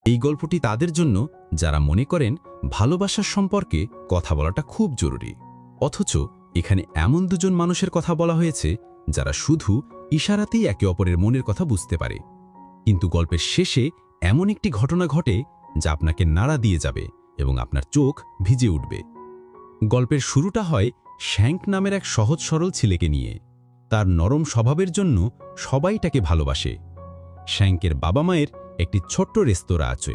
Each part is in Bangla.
এই গল্পটি তাদের জন্য যারা মনে করেন ভালোবাসার সম্পর্কে কথা বলাটা খুব জরুরি, অথচ এখানে এমন দুজন মানুষের কথা বলা হয়েছে যারা শুধু ইশারাতেই একে অপরের মনের কথা বুঝতে পারে। কিন্তু গল্পের শেষে এমন একটি ঘটনা ঘটে যা আপনাকে নাড়া দিয়ে যাবে এবং আপনার চোখ ভিজে উঠবে। গল্পের শুরুটা হয় শ্যাঙ্ক নামের এক সহজ সরল ছেলেকে নিয়ে। তার নরম স্বভাবের জন্য সবাই তাকে ভালোবাসে। শ্যাঙ্কের বাবা মায়ের একটি ছোট্ট রেস্তোরাঁ আছে।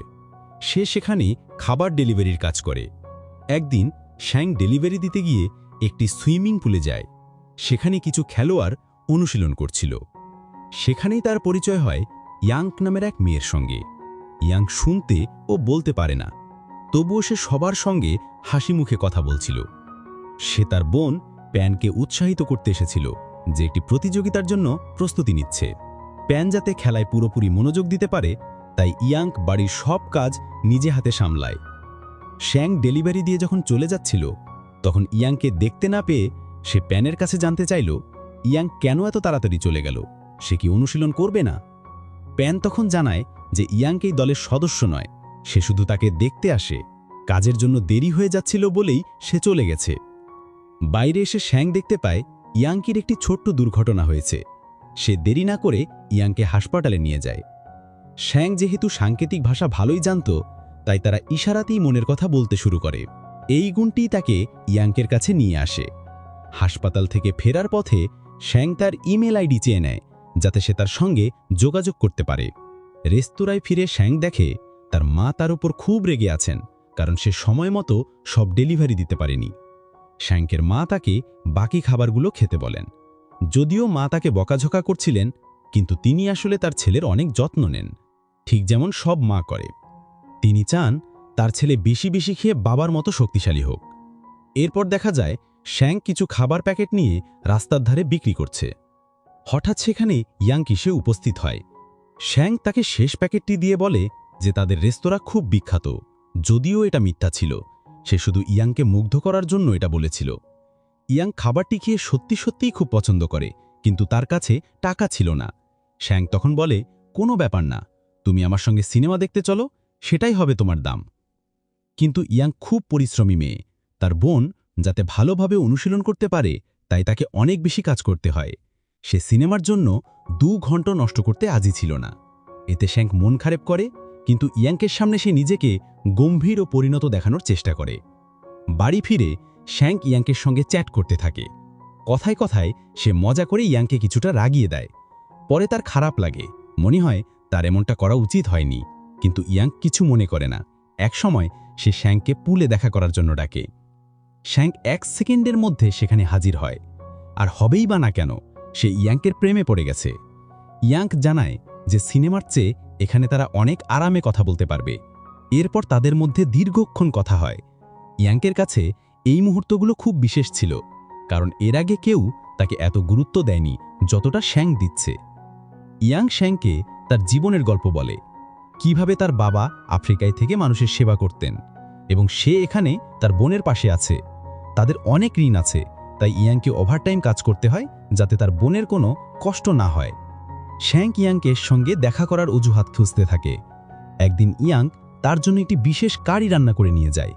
সে সেখানে খাবার ডেলিভারির কাজ করে। একদিন শ্যাঙ্ক ডেলিভারি দিতে গিয়ে একটি সুইমিং পুলে যায়। সেখানে কিছু খেলোয়াড় অনুশীলন করছিল। সেখানেই তার পরিচয় হয় ইয়াঙ্ক নামের এক মেয়ের সঙ্গে। ইয়াঙ্ক শুনতে ও বলতে পারে না, তবুও সে সবার সঙ্গে হাসি মুখে কথা বলছিল। সে তার বোন প্যানকে উৎসাহিত করতে এসেছিল যে একটি প্রতিযোগিতার জন্য প্রস্তুতি নিচ্ছে। প্যান যাতে খেলায় পুরোপুরি মনোযোগ দিতে পারে, তাই ইয়াঙ্ক বাড়ির সব কাজ নিজে হাতে সামলায়। শ্যাঙ্ক ডেলিভারি দিয়ে যখন চলে যাচ্ছিল, তখন ইয়াঙ্ককে দেখতে না পেয়ে সে প্যানের কাছে জানতে চাইল ইয়াঙ্ক কেন এত তাড়াতাড়ি চলে গেল, সে কি অনুশীলন করবে না। প্যান তখন জানায় যে ইয়াঙ্ক এই দলের সদস্য নয়, সে শুধু তাকে দেখতে আসে। কাজের জন্য দেরি হয়ে যাচ্ছিল বলেই সে চলে গেছে। বাইরে এসে শ্যাঙ্ক দেখতে পায় ইয়াঙ্কের একটি ছোট্ট দুর্ঘটনা হয়েছে। সে দেরি না করে ইয়াঙ্ককে হাসপাতালে নিয়ে যায়। শ্যাঙ্ক যেহেতু সাংকেতিক ভাষা ভালোই জানত, তাই তারা ইশারাতেই মনের কথা বলতে শুরু করে। এই গুণটিই তাকে ইয়াঙ্কের কাছে নিয়ে আসে। হাসপাতাল থেকে ফেরার পথে শ্যাঙ্ক তার ইমেল আইডি চেয়ে নেয়, যাতে সে তার সঙ্গে যোগাযোগ করতে পারে। রেস্তোরাঁয় ফিরে শ্যাঙ্ক দেখে তার মা তার উপর খুব রেগে আছেন, কারণ সে সময় মতো সব ডেলিভারি দিতে পারেনি। শ্যাঙ্কের মা তাকে বাকি খাবারগুলো খেতে বলেন। যদিও মা তাকে বকাঝকা করছিলেন, কিন্তু তিনি আসলে তার ছেলের অনেক যত্ন নেন, ঠিক যেমন সব মা করে। তিনি চান তার ছেলে বেশি বেশি খেয়ে বাবার মতো শক্তিশালী হোক। এরপর দেখা যায় শ্যাঙ্ক কিছু খাবার প্যাকেট নিয়ে রাস্তার ধারে বিক্রি করছে। হঠাৎ সেখানে ইয়াঙ্ক এসে উপস্থিত হয়। শ্যাঙ্ক তাকে শেষ প্যাকেটটি দিয়ে বলে যে তাদের রেস্তোরাঁ খুব বিখ্যাত। যদিও এটা মিথ্যা ছিল, সে শুধু ইয়াঙ্ককে মুগ্ধ করার জন্য এটা বলেছিল। ইয়াঙ্ক খাবারটি খেয়ে সত্যি সত্যিই খুব পছন্দ করে, কিন্তু তার কাছে টাকা ছিল না। শ্যাঙ্ক তখন বলে, কোনো ব্যাপার না, তুমি আমার সঙ্গে সিনেমা দেখতে চলো, সেটাই হবে তোমার দাম। কিন্তু ইয়াঙ্ক খুব পরিশ্রমী মেয়ে। তার বোন যাতে ভালোভাবে অনুশীলন করতে পারে, তাই তাকে অনেক বেশি কাজ করতে হয়। সে সিনেমার জন্য 2 ঘন্টা নষ্ট করতে আজই ছিল না। এতে শ্যাঙ্ক মন খারাপ করে, কিন্তু ইয়াঙ্কের সামনে সে নিজেকে গম্ভীর ও পরিণত দেখানোর চেষ্টা করে। বাড়ি ফিরে শ্যাঙ্ক ইয়াঙ্কের সঙ্গে চ্যাট করতে থাকে। কথায় কথায় সে মজা করে ইয়াঙ্ককে কিছুটা রাগিয়ে দেয়। পরে তার খারাপ লাগে, মনে হয় তার এমনটা করা উচিত হয়নি, কিন্তু ইয়াঙ্ক কিছু মনে করে না। একসময় সে শ্যাঙ্ককে পুলে দেখা করার জন্য ডাকে। শ্যাঙ্ক 1 সেকেন্ডের মধ্যে সেখানে হাজির হয়। আর হবেই বা না কেন, সে ইয়াঙ্কের প্রেমে পড়ে গেছে। ইয়াঙ্ক জানায় যে সিনেমার চেয়ে এখানে তারা অনেক আরামে কথা বলতে পারবে। এরপর তাদের মধ্যে দীর্ঘক্ষণ কথা হয়। ইয়াঙ্কের কাছে এই মুহূর্তগুলো খুব বিশেষ ছিল, কারণ এর আগে কেউ তাকে এত গুরুত্ব দেয়নি যতটা শ্যাঙ্ক দিচ্ছে। ইয়াঙ্ক শ্যাঙ্ককে তার জীবনের গল্প বলে, কিভাবে তার বাবা আফ্রিকায় থেকে মানুষের সেবা করতেন এবং সে এখানে তার বোনের পাশে আছে। তাদের অনেক ঋণ আছে, তাই ইয়াঙ্ককে ওভারটাইম কাজ করতে হয় যাতে তার বোনের কোনো কষ্ট না হয়। শ্যাঙ্ক ইয়াঙ্কের সঙ্গে দেখা করার অজুহাত খুঁজতে থাকে। একদিন ইয়াঙ্ক তার জন্য একটি বিশেষ কারি রান্না করে নিয়ে যায়।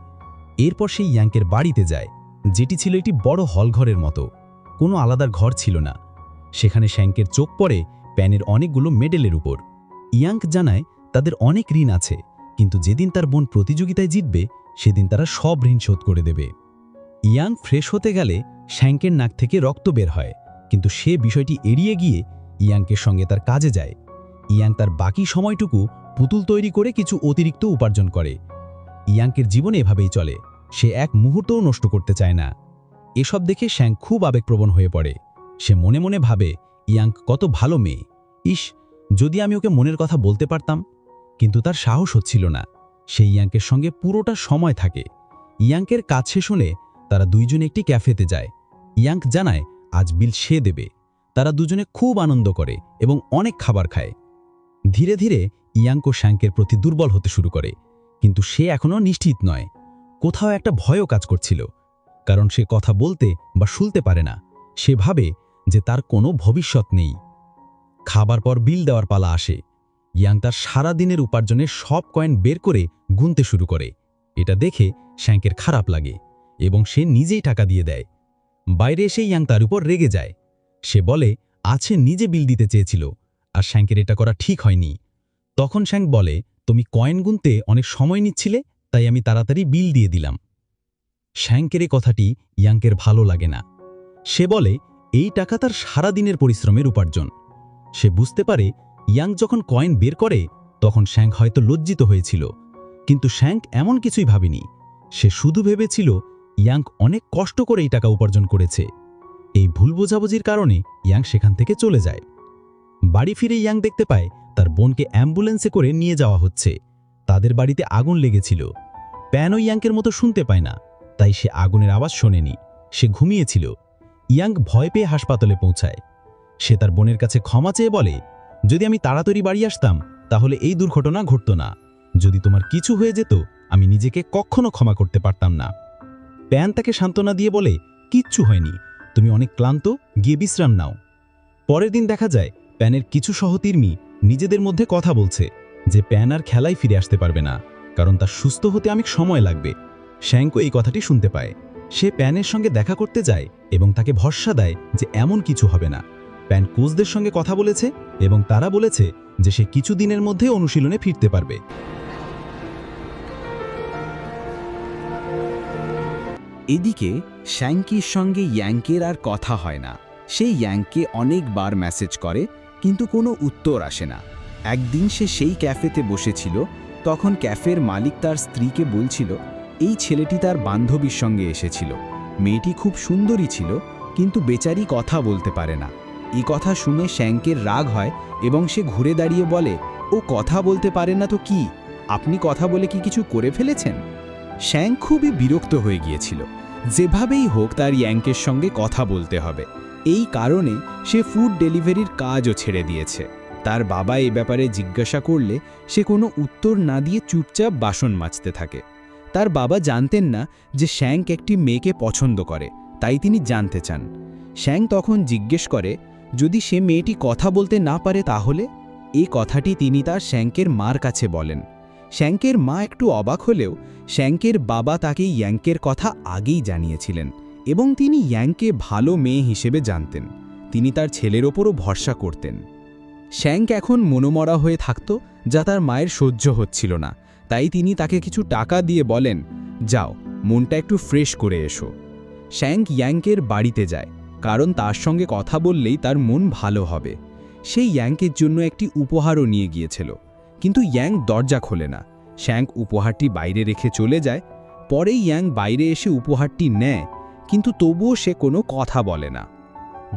এরপর সে ইয়াঙ্কের বাড়িতে যায়, যেটি ছিল একটি বড় হলঘরের মতো। কোনো আলাদা ঘর ছিল না। সেখানে শ্যাঙ্কের চোখ পড়ে প্যানের অনেকগুলো মেডেলের উপর। ইয়াঙ্ক জানায় তাদের অনেক ঋণ আছে, কিন্তু যেদিন তার বোন প্রতিযোগিতায় জিতবে সেদিন তারা সব ঋণ শোধ করে দেবে। ইয়াঙ্ক ফ্রেশ হতে গেলে শ্যাঙ্কের নাক থেকে রক্ত বের হয়, কিন্তু সে বিষয়টি এড়িয়ে গিয়ে ইয়াঙ্কের সঙ্গে তার কাজে যায়। ইয়াঙ্ক তার বাকি সময়টুকু পুতুল তৈরি করে কিছু অতিরিক্ত উপার্জন করে। ইয়াঙ্কের জীবন এভাবেই চলে, সে এক মুহূর্তও নষ্ট করতে চায় না। এসব দেখে শ্যাঙ্ক খুব আবেগপ্রবণ হয়ে পড়ে। সে মনে মনে ভাবে, ইয়াঙ্ক কত ভালো মেয়ে, ইস, যদি আমি ওকে মনের কথা বলতে পারতাম। কিন্তু তার সাহস হচ্ছিল না। সে ইয়াঙ্কের সঙ্গে পুরোটা সময় থাকে। ইয়াঙ্কের কাজ শেষ হলে তারা দুইজনে একটি ক্যাফেতে যায়। ইয়াঙ্ক জানায় আজ বিল সে দেবে। তারা দুজনে খুব আনন্দ করে এবং অনেক খাবার খায়। ধীরে ধীরে ইয়াঙ্ক ও শ্যাঙ্কের প্রতি দুর্বল হতে শুরু করে, কিন্তু সে এখনও নিশ্চিত নয়। কোথাও একটা ভয়ও কাজ করছিল, কারণ সে কথা বলতে বা শুনতে পারে না। সে ভাবে যে তার কোনো ভবিষ্যৎ নেই। খাবার পর বিল দেওয়ার পালা আসে। ইয়াং তার সারা দিনের উপার্জনের সব কয়েন বের করে গুনতে শুরু করে। এটা দেখে শ্যাংকের খারাপ লাগে এবং সে নিজেই টাকা দিয়ে দেয়। বাইরে এসে ইয়াং তার উপর রেগে যায়। সে বলে আছে নিজে বিল দিতে চেয়েছিল, আর শ্যাংকের এটা করা ঠিক হয়নি। তখন শ্যাংক বলে, তুমি কয়েন গুনতে অনেক সময় নিচ্ছিলে, তাই আমি তাড়াতাড়ি বিল দিয়ে দিলাম। শ্যাংকের এই কথাটি ইয়াংকের ভালো লাগে না। সে বলে এই টাকা তার সারা দিনের পরিশ্রমের উপার্জন। সে বুঝতে পারে ইয়াং যখন কয়েন বের করে তখন শ্যাংক হয়তো লজ্জিত হয়েছিল, কিন্তু শ্যাংক এমন কিছুই ভাবেনি। সে শুধু ভেবেছিল ইয়াং অনেক কষ্ট করে এই টাকা উপার্জন করেছে। এই ভুল বোঝাবুঝির কারণে ইয়াং সেখান থেকে চলে যায়। বাড়ি ফিরে ইয়াং দেখতে পায় তার বোনকে অ্যাম্বুলেন্সে করে নিয়ে যাওয়া হচ্ছে। তাদের বাড়িতে আগুন লেগেছিল। প্যানও ইয়াংকের মতো শুনতে পায় না, তাই সে আগুনের আওয়াজ শোনেনি। সে ঘুমিয়েছিল। ইয়াং ভয় পেয়ে হাসপাতালে পৌঁছায়। সে তার বোনের কাছে ক্ষমা চেয়ে বলে, যদি আমি তাড়াতাড়ি বাড়ি আসতাম তাহলে এই দুর্ঘটনা ঘটত না। যদি তোমার কিছু হয়ে যেত আমি নিজেকে কখনো ক্ষমা করতে পারতাম না। প্যান তাকে সান্ত্বনা দিয়ে বলে, কিচ্ছু হয়নি, তুমি অনেক ক্লান্ত, গিয়ে বিশ্রাম নাও। পরের দিন দেখা যায় প্যানের কিছু সহকর্মী নিজেদের মধ্যে কথা বলছে যে প্যান আর খেলায় ফিরে আসতে পারবে না, কারণ তার সুস্থ হতে অনেক সময় লাগবে। শ্যাংকও এই কথাটি শুনতে পায়। সে প্যানের সঙ্গে দেখা করতে যায় এবং তাকে ভরসা দেয় যে এমন কিছু হবে না। প্যান কোচদের সঙ্গে কথা বলেছে এবং তারা বলেছে যে সে কিছু দিনের মধ্যে অনুশীলনে ফিরতে পারবে। এদিকে শ্যাংকির সঙ্গে ইয়াংকের আর কথা হয় না। সে ইয়াংকে অনেকবার মেসেজ করে, কিন্তু কোনো উত্তর আসে না। একদিন সে সেই ক্যাফেতে বসেছিল, তখন ক্যাফের মালিক তার স্ত্রীকে বলছিল এই ছেলেটি তার বান্ধবীর সঙ্গে এসেছিল। মেয়েটি খুব সুন্দরী ছিল, কিন্তু বেচারি কথা বলতে পারে না। এই কথা শুনে শ্যাংকের রাগ হয় এবং সে ঘুরে দাঁড়িয়ে বলে, ও কথা বলতে পারে না তো কি, আপনি কথা বলে কি কিছু করে ফেলেছেন? শ্যাংক খুবই বিরক্ত হয়ে গিয়েছিল। যেভাবেই হোক তার ইয়াংকের সঙ্গে কথা বলতে হবে। এই কারণে সে ফুড ডেলিভারির কাজও ছেড়ে দিয়েছে। তার বাবা এ ব্যাপারে জিজ্ঞাসা করলে সে কোনো উত্তর না দিয়ে চুপচাপ বাসন মাজতে থাকে। তার বাবা জানতেন না যে শ্যাংক একটি মেয়েকে পছন্দ করে, তাই তিনি জানতে চান। শ্যাংক তখন জিজ্ঞেস করে, যদি সে মেয়েটি কথা বলতে না পারে তাহলে? এই কথাটি তিনি তার শ্যাংকের মার কাছে বলেন। শ্যাংকের মা একটু অবাক হলেও শ্যাংকের বাবা তাকে ইয়াংকের কথা আগেই জানিয়েছিলেন এবং তিনি ইয়াংকে ভালো মেয়ে হিসেবে জানতেন। তিনি তার ছেলের ওপরও ভরসা করতেন। শ্যাংক এখন মনোমরা হয়ে থাকত, যা তার মায়ের সহ্য হচ্ছিল না। তাই তিনি তাকে কিছু টাকা দিয়ে বলেন, যাও মনটা একটু ফ্রেশ করে এসো। শ্যাংক ইয়াংকের বাড়িতে যায়, কারণ তার সঙ্গে কথা বললেই তার মন ভালো হবে। সে ইয়াংকের জন্য একটি উপহারও নিয়ে গিয়েছিল, কিন্তু ইয়াং দরজা খোলে না। শ্যাংক উপহারটি বাইরে রেখে চলে যায়। পরে ইয়াং বাইরে এসে উপহারটি নেয়, কিন্তু তবুও সে কোনো কথা বলে না।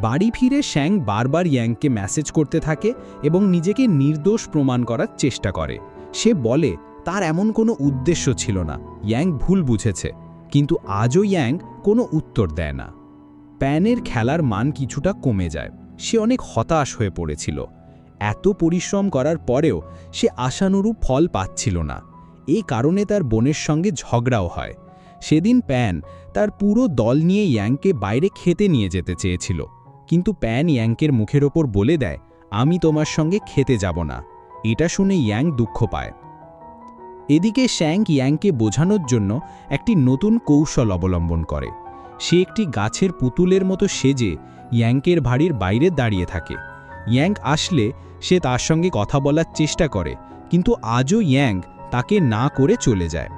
বাড়ি ফিরে শ্যাংক বারবার ইয়াংকে মেসেজ করতে থাকে এবং নিজেকে নির্দোষ প্রমাণ করার চেষ্টা করে। সে বলে তার এমন কোনো উদ্দেশ্য ছিল না, ইয়াং ভুল বুঝেছে, কিন্তু আজও ইয়াং কোনো উত্তর দেয় না। প্যানের খেলার মান কিছুটা কমে যায়। সে অনেক হতাশ হয়ে পড়েছিল। এত পরিশ্রম করার পরেও সে আশানুরূপ ফল পাচ্ছিল না। এই কারণে তার বোনের সঙ্গে ঝগড়াও হয়। সেদিন প্যান তার পুরো দল নিয়ে ইয়াংকে বাইরে খেতে নিয়ে যেতে চেয়েছিল, কিন্তু প্যান ইয়াংকের মুখের ওপর বলে দেয়, আমি তোমার সঙ্গে খেতে যাব না। এটা শুনে ইয়াং দুঃখ পায়। এদিকে শ্যাংক ইয়াংকে বোঝানোর জন্য একটি নতুন কৌশল অবলম্বন করে। সে একটি গাছের পুতুলের মতো সেজে ইয়াংকের বাড়ির বাইরে দাঁড়িয়ে থাকে। ইয়াং আসলে সে তার সঙ্গে কথা বলার চেষ্টা করে, কিন্তু আজও ইয়াং তাকে না করে চলে যায়।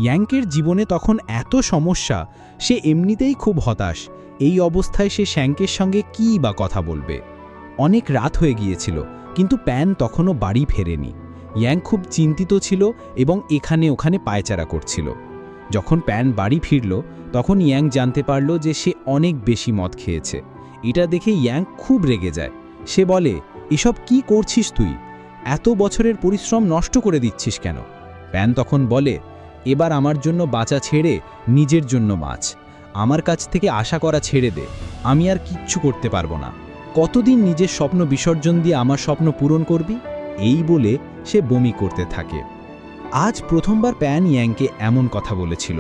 ইয়াংকের জীবনে তখন এত সমস্যা, সে এমনিতেই খুব হতাশ। এই অবস্থায় সে শ্যাংকের সঙ্গে কী বা কথা বলবে? অনেক রাত হয়ে গিয়েছিল, কিন্তু প্যান তখনও বাড়ি ফেরেনি। ইয়াং খুব চিন্তিত ছিল এবং এখানে ওখানে পায়চারা করছিল। যখন প্যান বাড়ি ফিরল, তখন ইয়াং জানতে পারল যে সে অনেক বেশি মদ খেয়েছে। এটা দেখে ইয়াং খুব রেগে যায়। সে বলে, এসব কি করছিস তুই? এত বছরের পরিশ্রম নষ্ট করে দিচ্ছিস কেন? প্যান তখন বলে, এবার আমার জন্য বাঁচা ছেড়ে নিজের জন্য বাঁচ। আমার কাছ থেকে আশা করা ছেড়ে দে। আমি আর কিচ্ছু করতে পারবো না। কতদিন নিজের স্বপ্ন বিসর্জন দিয়ে আমার স্বপ্ন পূরণ করবি? এই বলে সে বমি করতে থাকে। আজ প্রথমবার প্যান ইয়াংকে এমন কথা বলেছিল,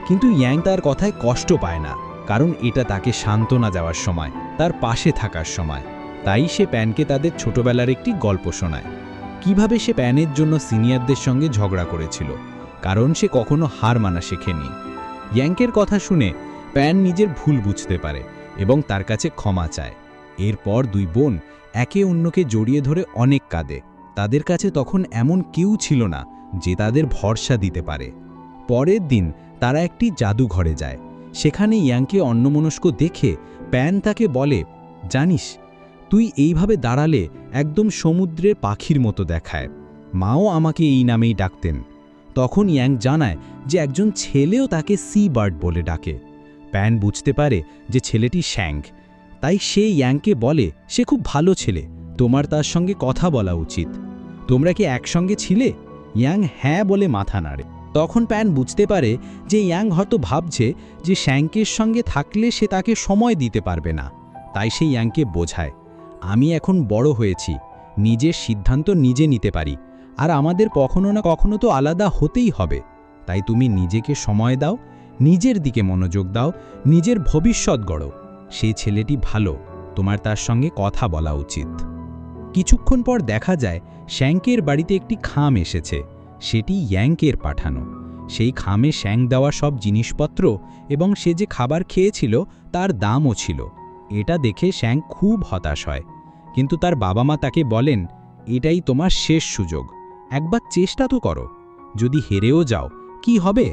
কিন্তু ইয়াং তার কথায় কষ্ট পায় না, কারণ এটা তাকে সান্ত্বনা দেওয়ার সময়, তার পাশে থাকার সময়। তাই সে প্যানকে তাদের ছোটবেলার একটি গল্প শোনায়। কিভাবে সে প্যানের জন্য সিনিয়রদের সঙ্গে ঝগড়া করেছিল, কারণ সে কখনো হার মানা শেখেনি। ইয়াংকের কথা শুনে প্যান নিজের ভুল বুঝতে পারে এবং তার কাছে ক্ষমা চায়। এরপর দুই বোন একে অন্যকে জড়িয়ে ধরে অনেক কাঁদে। তাদের কাছে তখন এমন কেউ ছিল না যে তাদের ভরসা দিতে পারে। পরের দিন তারা একটি জাদুঘরে যায়। সেখানে ইয়াংকে অন্যমনস্ক দেখে প্যান তাকে বলে, জানিস, তুই এইভাবে দাঁড়ালে একদম সমুদ্রের পাখির মতো দেখায়। মাও আমাকে এই নামেই ডাকতেন। তখন ইয়াং জানায় যে একজন ছেলেও তাকে সি বার্ড বলে ডাকে। প্যান বুঝতে পারে যে ছেলেটি শ্যাঙ্ক, তাই সে ইয়াংকে বলে সে খুব ভালো ছেলে, তোমার তার সঙ্গে কথা বলা উচিত। তোমরা কি একসঙ্গে ছিলে? ইয়াং হ্যাঁ বলে মাথা নাড়ে। তখন প্যান বুঝতে পারে যে ইয়াং হয়তো ভাবছে যে শ্যাঙ্কের সঙ্গে থাকলে সে তাকে সময় দিতে পারবে না। তাই সে ইয়াংকে বোঝায়, আমি এখন বড় হয়েছি, নিজের সিদ্ধান্ত নিজে নিতে পারি, আর আমাদের কখনো না কখনো তো আলাদা হতেই হবে। তাই তুমি নিজেকে সময় দাও, নিজের দিকে মনোযোগ দাও, নিজের ভবিষ্যৎ গড়ো। সেই ছেলেটি ভালো, তোমার তার সঙ্গে কথা বলা উচিত। কিছুক্ষণ পর দেখা যায় শ্যাঙ্কের বাড়িতে একটি খাম এসেছে। সেটি ইয়াংকের পাঠানো। সেই খামে শ্যাঙ্ক দেওয়া সব জিনিসপত্র এবং সে যে খাবার খেয়েছিল তার দামও ছিল। এটা দেখে শ্যাঙ্ক খুব হতাশ হয়, কিন্তু তার বাবা মা তাকে বলেন, এটাই তোমার শেষ সুযোগ, একবার চেষ্টা তো করো। যদি হেরেও যাও কি হবে,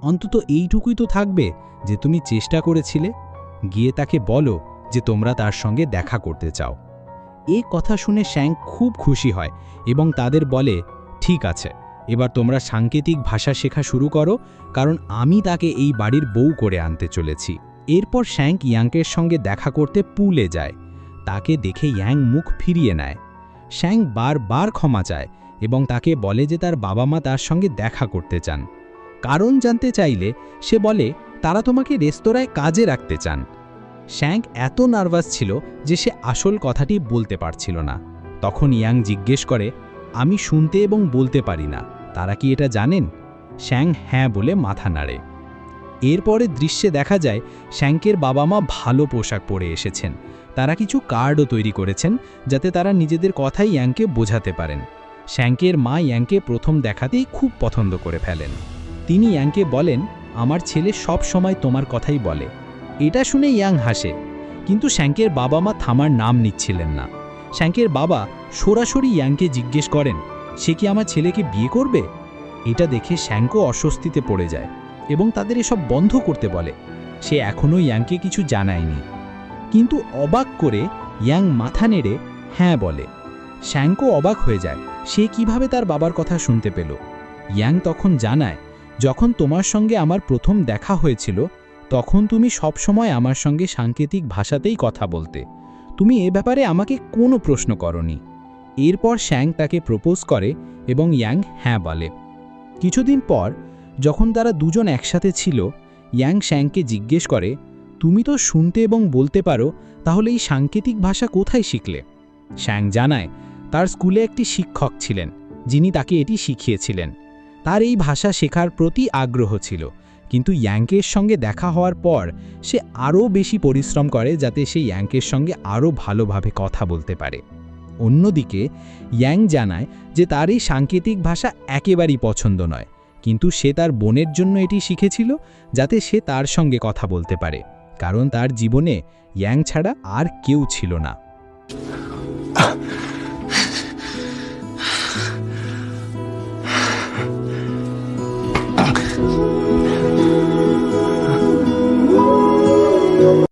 অন্তত এইটুকুই তো থাকবে যে তুমি চেষ্টা করেছিলে। গিয়ে তাকে বলো যে তোমরা তার সঙ্গে দেখা করতে চাও। এই কথা শুনে শ্যাঙ্ক খুব খুশি হয় এবং তাদের বলে, ঠিক আছে, এবার তোমরা সাংকেতিক ভাষা শেখা শুরু করো, কারণ আমি তাকে এই বাড়ির বউ করে আনতে চলেছি। এরপর শ্যাঙ্ক ইয়াংকের সঙ্গে দেখা করতে পুলে যায়। তাকে দেখে ইয়াং মুখ ফিরিয়ে নেয়। শ্যাঙ্ক বারবার ক্ষমা চায় এবং তাকে বলে যে তার বাবা মা তার সঙ্গে দেখা করতে চান। কারণ জানতে চাইলে সে বলে তারা তোমাকে রেস্তোরাঁয় কাজে রাখতে চান। শ্যাঙ্ক এত নার্ভাস ছিল যে সে আসল কথাটি বলতে পারছিল না। তখন ইয়াং জিজ্ঞেস করে, আমি শুনতে এবং বলতে পারি না, তারা কি এটা জানেন? শ্যাঙ্ক হ্যাঁ বলে মাথা নাড়ে। এরপরে দৃশ্যে দেখা যায় শ্যাঙ্কের বাবা মা ভালো পোশাক পরে এসেছেন। তারা কিছু কার্ডও তৈরি করেছেন যাতে তারা নিজেদের কথাই ইয়াংকে বোঝাতে পারেন। শ্যাঙ্কের মা ইয়াংকে প্রথম দেখাতেই খুব পছন্দ করে ফেলেন। তিনি ইয়াংকে বলেন, আমার ছেলে সব সময় তোমার কথাই বলে। এটা শুনে ইয়াং হাসে, কিন্তু শ্যাঙ্কের বাবা মা থামার নাম নিচ্ছিলেন না। শ্যাঙ্কের বাবা সরাসরি ইয়াংকে জিজ্ঞেস করেন, সে কি আমার ছেলেকে বিয়ে করবে? এটা দেখে শ্যাঙ্কও অস্বস্তিতে পড়ে যায় এবং তাদের এসব বন্ধ করতে বলে। সে এখনও ইয়াংকে কিছু জানায়নি, কিন্তু অবাক করে ইয়াং মাথা নেড়ে হ্যাঁ বলে। শ্যাঙ্কও অবাক হয়ে যায়, সে কিভাবে তার বাবার কথা শুনতে পেল। ইয়াং তখন জানায়, যখন তোমার সঙ্গে আমার প্রথম দেখা হয়েছিল তখন তুমি সবসময় আমার সঙ্গে সাংকেতিক ভাষাতেই কথা বলতে, তুমি এ ব্যাপারে আমাকে কোনো প্রশ্ন করনি। এরপর শ্যাঙ্ক তাকে প্রপোজ করে এবং ইয়াং হ্যাঁ বলে। কিছুদিন পর যখন তারা দুজন একসাথে ছিল, ইয়াং শ্যাঙ্ককে জিজ্ঞেস করে, তুমি তো শুনতে এবং বলতে পারো, তাহলে এই সাংকেতিক ভাষা কোথায় শিখলে? শ্যাঙ্ক জানায়, তার স্কুলে একটি শিক্ষক ছিলেন যিনি তাকে এটি শিখিয়েছিলেন। তার এই ভাষা শেখার প্রতি আগ্রহ ছিল, কিন্তু ইয়াংকের সঙ্গে দেখা হওয়ার পর সে আরও বেশি পরিশ্রম করে যাতে সে ইয়াংকের সঙ্গে আরও ভালোভাবে কথা বলতে পারে। অন্যদিকে ইয়াং জানায় যে তার এই সাংকেতিক ভাষা একেবারেই পছন্দ নয়, কিন্তু সে তার বোনের জন্য এটি শিখেছিল যাতে সে তার সঙ্গে কথা বলতে পারে, কারণ তার জীবনে ইয়াং ছাড়া আর কেউ ছিল না।